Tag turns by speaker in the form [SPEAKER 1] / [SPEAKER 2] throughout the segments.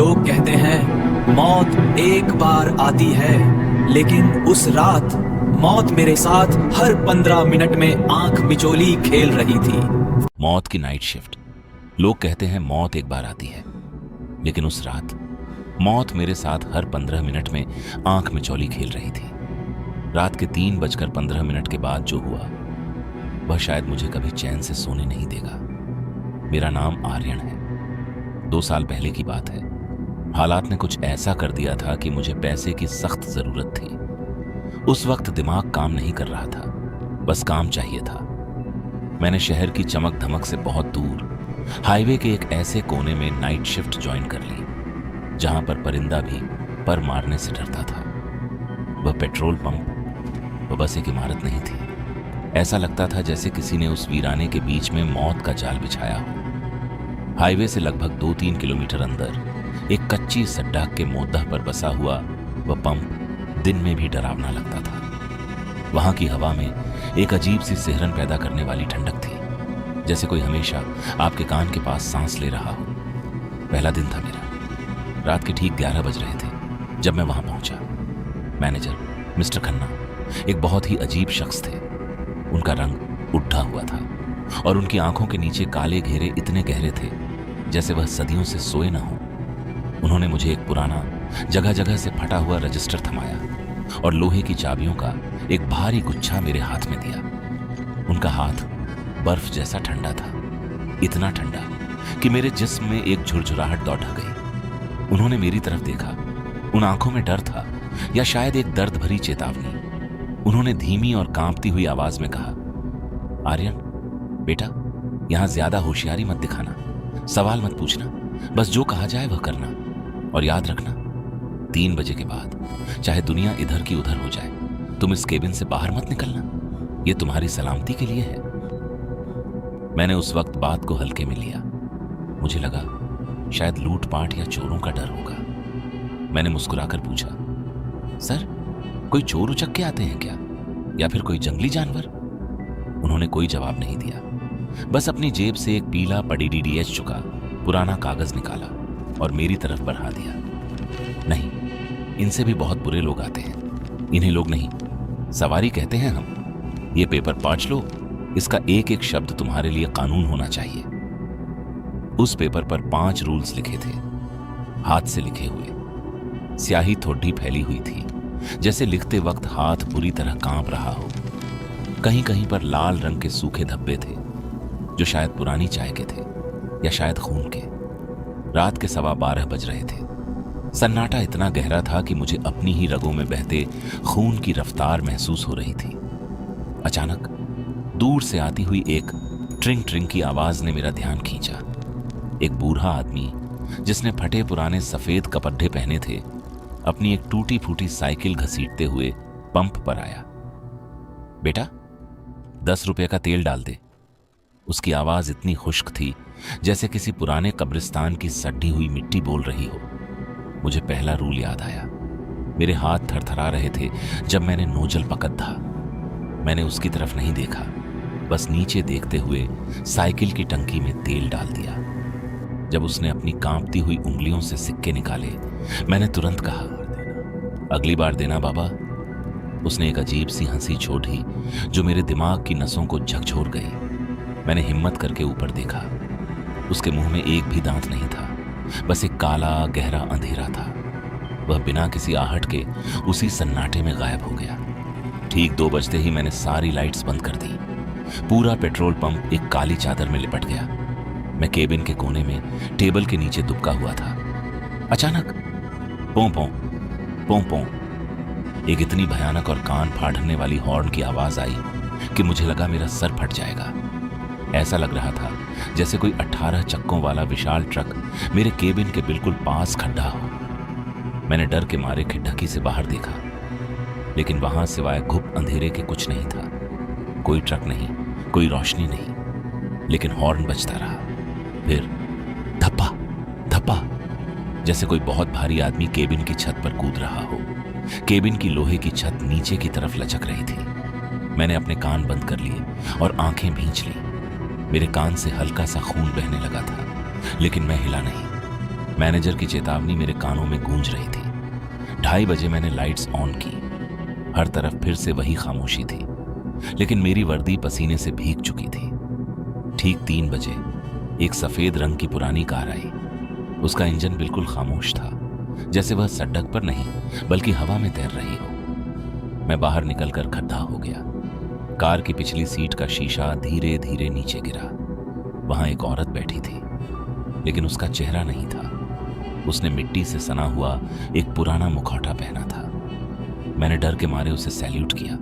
[SPEAKER 1] लोग कहते हैं मौत एक बार आती है, लेकिन उस रात मौत मेरे साथ हर 15 मिनट में आंख मिचोली खेल रही थी।
[SPEAKER 2] मौत की नाइट शिफ्ट। लोग कहते हैं मौत एक बार आती है, लेकिन उस रात मौत मेरे साथ हर 15 मिनट में आंख मिचौली खेल रही थी। रात के 3:15 के बाद जो हुआ वह शायद मुझे कभी चैन से सोने नहीं देगा। मेरा नाम आर्यन है। 2 साल पहले की बात है। हालात ने कुछ ऐसा कर दिया था कि मुझे पैसे की सख्त जरूरत थी। उस वक्त दिमाग काम नहीं कर रहा था, बस काम चाहिए था। मैंने शहर की चमक धमक से बहुत दूर हाईवे के एक ऐसे कोने में नाइट शिफ्ट ज्वाइन कर ली जहां पर परिंदा भी पर मारने से डरता था। वह पेट्रोल पंप, वह बस एक इमारत नहीं थी। ऐसा लगता था जैसे किसी ने उस वीराने के बीच में मौत का जाल बिछाया हो। हाईवे से लगभग 2-3 किलोमीटर अंदर एक कच्ची सड्डा के मोद्दा पर बसा हुआ वह पंप दिन में भी डरावना लगता था। वहां की हवा में एक अजीब सी सिहरन पैदा करने वाली ठंडक थी, जैसे कोई हमेशा आपके कान के पास सांस ले रहा हो। पहला दिन था मेरा। रात के ठीक 11 बज रहे थे जब मैं वहां पहुंचा। मैनेजर मिस्टर खन्ना एक बहुत ही अजीब शख्स थे। उनका रंग उड्ढा हुआ था और उनकी आंखों के नीचे काले घेरे इतने गहरे थे जैसे वह सदियों से सोए न हो। उन्होंने मुझे एक पुराना जगह जगह से फटा हुआ रजिस्टर थमाया और लोहे की चाबियों का एक भारी गुच्छा मेरे हाथ में दिया। उनका हाथ बर्फ जैसा ठंडा था, इतना ठंडा कि मेरे जिस्म में एक झुरझुराहट दौड़ गई। उन्होंने मेरी तरफ देखा। उन आंखों में डर था या शायद एक दर्द भरी चेतावनी। उन्होंने धीमी और कांपती हुई आवाज में कहा, आर्यन बेटा, यहां ज्यादा होशियारी मत दिखाना, सवाल मत पूछना, बस जो कहा जाए वह करना। और याद रखना, 3 बजे के बाद चाहे दुनिया इधर की उधर हो जाए, तुम इस केबिन से बाहर मत निकलना। यह तुम्हारी सलामती के लिए है। मैंने उस वक्त बात को हल्के में लिया। मुझे लगा शायद लूटपाट या चोरों का डर होगा। मैंने मुस्कुराकर पूछा, सर कोई चोर उचक के आते हैं क्या, या फिर कोई जंगली जानवर? उन्होंने कोई जवाब नहीं दिया, बस अपनी जेब से एक पीला पडीडीडीएच चुका पुराना कागज निकाला और मेरी तरफ बढ़ा दिया। नहीं, इनसे भी बहुत बुरे लोग आते हैं। इन्हें लोग नहीं, सवारी कहते हैं हम। ये पेपर पांच लो, इसका एक एक शब्द तुम्हारे लिए कानून होना चाहिए। उस पेपर पर 5 रूल्स लिखे थे, हाथ से लिखे हुए। स्याही थोड़ी फैली हुई थी, जैसे लिखते वक्त हाथ बुरी तरह कांप रहा हो। कहीं कहीं पर लाल रंग के सूखे धब्बे थे जो शायद पुरानी चाय के थे या शायद खून के। रात के 12:15 बज रहे थे। सन्नाटा इतना गहरा था कि मुझे अपनी ही रगों में बहते खून की रफ्तार महसूस हो रही थी। अचानक दूर से आती हुई एक ट्रिंग ट्रिंग की आवाज ने मेरा ध्यान खींचा। एक बूढ़ा आदमी जिसने फटे पुराने सफेद कपड़े पहने थे, अपनी एक टूटी फूटी साइकिल घसीटते हुए पंप पर आया। बेटा, 10 रुपए का तेल डाल दे। उसकी आवाज इतनी खुश्क थी जैसे किसी पुराने कब्रिस्तान की सड़ी हुई मिट्टी बोल रही हो। मुझे पहला रूल याद आया। मेरे हाथ थरथरा रहे थे जब मैंने नोजल पकड़ था। मैंने उसकी तरफ नहीं देखा, बस नीचे देखते हुए साइकिल की टंकी में तेल डाल दिया। जब उसने अपनी कांपती हुई उंगलियों से सिक्के निकाले, मैंने तुरंत कहा, अगली बार देना बाबा। उसने एक अजीब सी हंसी छोड़ी जो मेरे दिमाग की नसों को झकझोर गई। मैंने हिम्मत करके ऊपर देखा। उसके मुंह में एक भी दांत नहीं था, बस एक काला गहरा अंधेरा था। वह बिना किसी आहट के उसी सन्नाटे में गायब हो गया। ठीक 2 बजते ही मैंने सारी लाइट्स बंद कर दी। पूरा पेट्रोल पंप एक काली चादर में लिपट गया। मैं केबिन के कोने में टेबल के नीचे दुबका हुआ था। अचानक पों पों पों पों एक इतनी भयानक और कान फाड़ने वाली हॉर्न की आवाज आई कि मुझे लगा मेरा सर फट जाएगा। ऐसा लग रहा था जैसे कोई 18 चक्कों वाला विशाल ट्रक मेरे केबिन के बिल्कुल पास खड़ा हो। मैंने डर के मारे खिड़की से बाहर देखा, लेकिन वहां सिवाय घुप अंधेरे के कुछ नहीं था। कोई ट्रक नहीं, कोई रोशनी नहीं, लेकिन हॉर्न बजता रहा। फिर धप्पा धप्पा, जैसे कोई बहुत भारी आदमी केबिन की छत पर कूद रहा हो। केबिन की लोहे की छत नीचे की तरफ लचक रही थी। मैंने अपने कान बंद कर लिए और आंखें भींच ली। मेरे कान से हल्का सा खून बहने लगा था, लेकिन मैं हिला नहीं। मैनेजर की चेतावनी मेरे कानों में गूंज रही थी। 2:30 बजे मैंने लाइट्स ऑन की। हर तरफ फिर से वही खामोशी थी, लेकिन मेरी वर्दी पसीने से भीग चुकी थी। ठीक 3 बजे एक सफेद रंग की पुरानी कार आई। उसका इंजन बिल्कुल खामोश था, जैसे वह सड़क पर नहीं बल्कि हवा में तैर रही हो। मैं बाहर निकलकर खड्डा हो गया। कार की पिछली सीट का शीशा धीरे धीरे नीचे गिरा। वहां एक औरत बैठी थी, लेकिन उसका चेहरा नहीं था। उसने मिट्टी से सना हुआ एक पुराना मुखौटा पहना था। मैंने डर के मारे उसे सैल्यूट किया।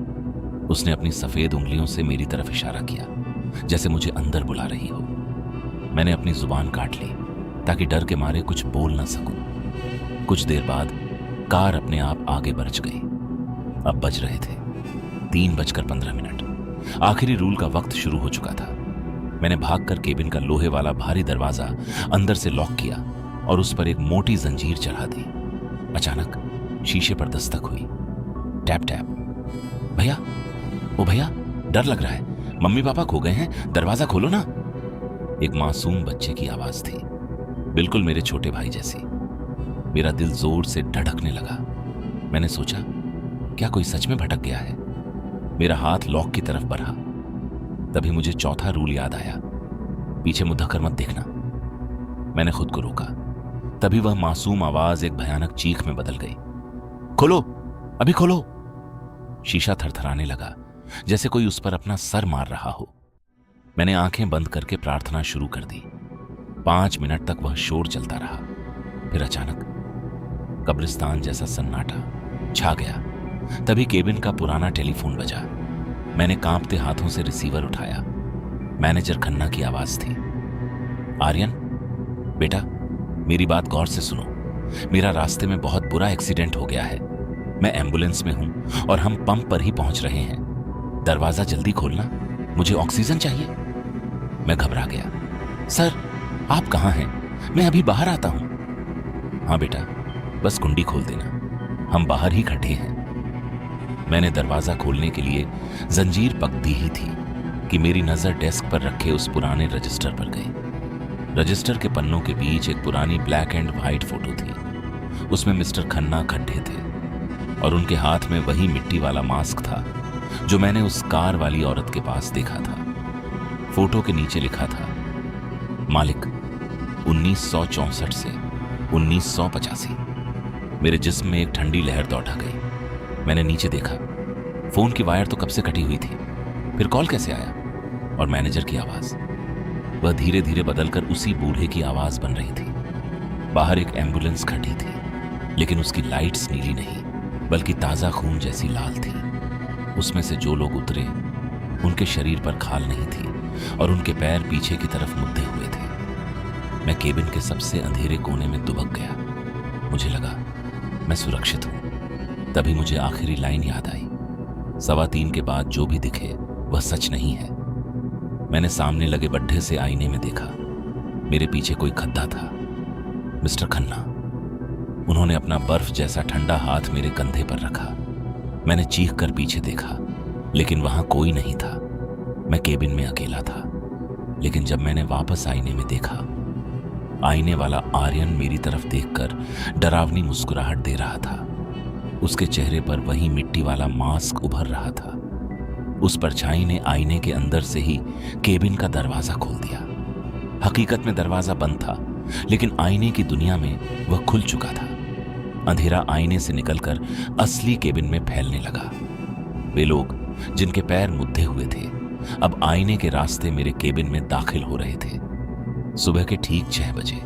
[SPEAKER 2] उसने अपनी सफेद उंगलियों से मेरी तरफ इशारा किया, जैसे मुझे अंदर बुला रही हो। मैंने अपनी जुबान काट ली ताकि डर के मारे कुछ बोल ना सकूं। कुछ देर बाद कार अपने आप आगे बढ़ गई। अब बज रहे थे 3:15। आखिरी रूल का वक्त शुरू हो चुका था। मैंने भागकर केबिन का लोहे वाला भारी दरवाजा अंदर से लॉक किया और उस पर एक मोटी जंजीर चढ़ा दी। अचानक शीशे पर दस्तक हुई। Tap tap. भैया, ओ भैया, डर लग रहा है। मम्मी पापा खो गए हैं, दरवाजा खोलो ना। एक मासूम बच्चे की आवाज थी, बिल्कुल मेरे छोटे भाई जैसी। मेरा दिल जोर से धड़कने लगा। मैंने सोचा, क्या कोई सच में भटक गया है? मेरा हाथ लॉक की तरफ बढ़ा। तभी मुझे चौथा रूल याद आया, पीछे मुद्दा कर मत देखना। मैंने खुद को रोका। तभी वह मासूम आवाज एक भयानक चीख में बदल गई। खोलो, अभी खोलो। शीशा थरथराने लगा, जैसे कोई उस पर अपना सर मार रहा हो। मैंने आंखें बंद करके प्रार्थना शुरू कर दी। 5 मिनट तक वह शोर चलता रहा। फिर अचानक कब्रिस्तान जैसा सन्नाटा छा गया। तभी केबिन का पुराना टेलीफोन बजा। मैंने कांपते हाथों से रिसीवर उठाया। मैनेजर खन्ना की आवाज थी। आर्यन बेटा, मेरी बात गौर से सुनो। मेरा रास्ते में बहुत बुरा एक्सीडेंट हो गया है। मैं एम्बुलेंस में हूं और हम पंप पर ही पहुंच रहे हैं। दरवाजा जल्दी खोलना, मुझे ऑक्सीजन चाहिए। मैं घबरा गया। सर, आप कहां हैं? मैं अभी बाहर आता हूं। हाँ बेटा, बस कुंडी खोल देना, हम बाहर ही खड़े हैं। मैंने दरवाजा खोलने के लिए जंजीर पक दी ही थी कि मेरी नजर डेस्क पर रखे उस पुराने रजिस्टर पर गई। रजिस्टर के पन्नों के बीच एक पुरानी ब्लैक एंड व्हाइट फोटो थी। उसमें मिस्टर खन्ना खड़े थे और उनके हाथ में वही मिट्टी वाला मास्क था जो मैंने उस कार वाली औरत के पास देखा था। फोटो के नीचे लिखा था, मालिक 1964 से 1985। मेरे जिस्म में एक ठंडी लहर दौड़ा गई। मैंने नीचे देखा, फोन की वायर तो कब से कटी हुई थी, फिर कॉल कैसे आया? और मैनेजर की आवाज, वह धीरे धीरे बदलकर उसी बूढ़े की आवाज बन रही थी। बाहर एक एम्बुलेंस खड़ी थी, लेकिन उसकी लाइट्स नीली नहीं बल्कि ताजा खून जैसी लाल थी। उसमें से जो लोग उतरे उनके शरीर पर खाल नहीं थी और उनके पैर पीछे की तरफ मुद्दे हुए थे। मैं केबिन के सबसे अंधेरे कोने में दुबक गया। मुझे लगा मैं सुरक्षित हूं। तभी मुझे आखिरी लाइन याद आई, 3:15 के बाद जो भी दिखे वह सच नहीं है। मैंने सामने लगे बड्ढे से आईने में देखा। मेरे पीछे कोई खद्दा था। मिस्टर खन्ना। उन्होंने अपना बर्फ जैसा ठंडा हाथ मेरे कंधे पर रखा। मैंने चीख कर पीछे देखा, लेकिन वहां कोई नहीं था। मैं केबिन में अकेला था। लेकिन जब मैंने वापस आईने में देखा, आईने वाला आर्यन मेरी तरफ देखकर डरावनी मुस्कुराहट दे रहा था। उसके चेहरे पर वही मिट्टी वाला मास्क उभर रहा था। उस परछाई ने आईने के अंदर से ही केबिन का दरवाजा खोल दिया। हकीकत में दरवाजा बंद था, लेकिन आईने की दुनिया में वह खुल चुका था। अंधेरा आईने से निकलकर असली केबिन में फैलने लगा। वे लोग जिनके पैर मुद्दे हुए थे अब आईने के रास्ते मेरे केबिन में दाखिल हो रहे थे। सुबह के ठीक 6 बजे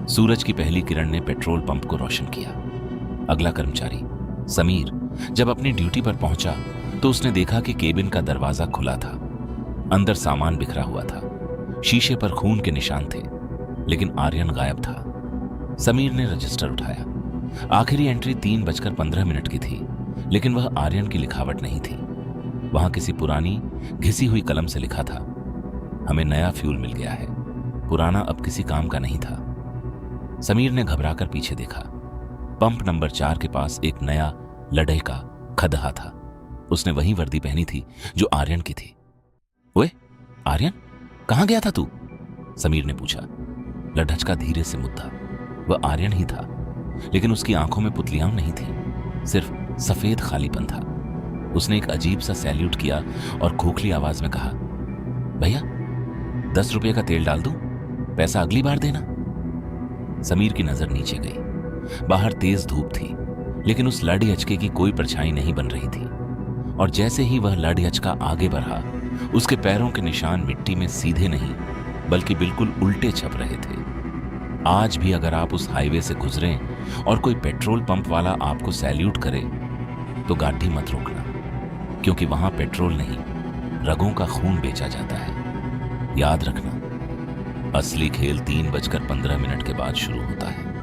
[SPEAKER 2] सूरज की पहली किरण ने पेट्रोल पंप को रोशन किया। अगला कर्मचारी समीर जब अपनी ड्यूटी पर पहुंचा तो उसने देखा कि केबिन का दरवाजा खुला था। अंदर सामान बिखरा हुआ था। शीशे पर खून के निशान थे, लेकिन आर्यन गायब था। समीर ने रजिस्टर उठाया। आखिरी एंट्री 3:15 की थी, लेकिन वह आर्यन की लिखावट नहीं थी। वहां किसी पुरानी घिसी हुई कलम से लिखा था, हमें नया फ्यूल मिल गया है, पुराना अब किसी काम का नहीं था। समीर ने घबराकर पीछे देखा। पंप नंबर 4 के पास एक नया लड़ाई का खदहा था। उसने वही वर्दी पहनी थी जो आर्यन की थी। ओए आर्यन, कहां गया था तू? समीर ने पूछा। लड़का धीरे से मुद्दा। वह आर्यन ही था, लेकिन उसकी आंखों में पुतलियां नहीं थी, सिर्फ सफेद खालीपन था। उसने एक अजीब सा सैल्यूट किया और खोखली आवाज में कहा, भैया 10 रुपये का तेल डाल दूं? पैसा अगली बार देना। समीर की नजर नीचे गई। बाहर तेज धूप थी, लेकिन उस लड़-यचके की कोई परछाई नहीं बन रही थी। और जैसे ही वह लड़-यचका आगे बढ़ा, उसके पैरों के निशान मिट्टी में सीधे नहीं बल्कि बिल्कुल उल्टे छप रहे थे। आज भी अगर आप उस हाईवे से गुजरें और कोई पेट्रोल पंप वाला आपको सैल्यूट करे तो गाड़ी मत रोकना, क्योंकि वहां पेट्रोल नहीं, रगों का खून बेचा जाता है। याद रखना, असली खेल 3:15 के बाद शुरू होता है।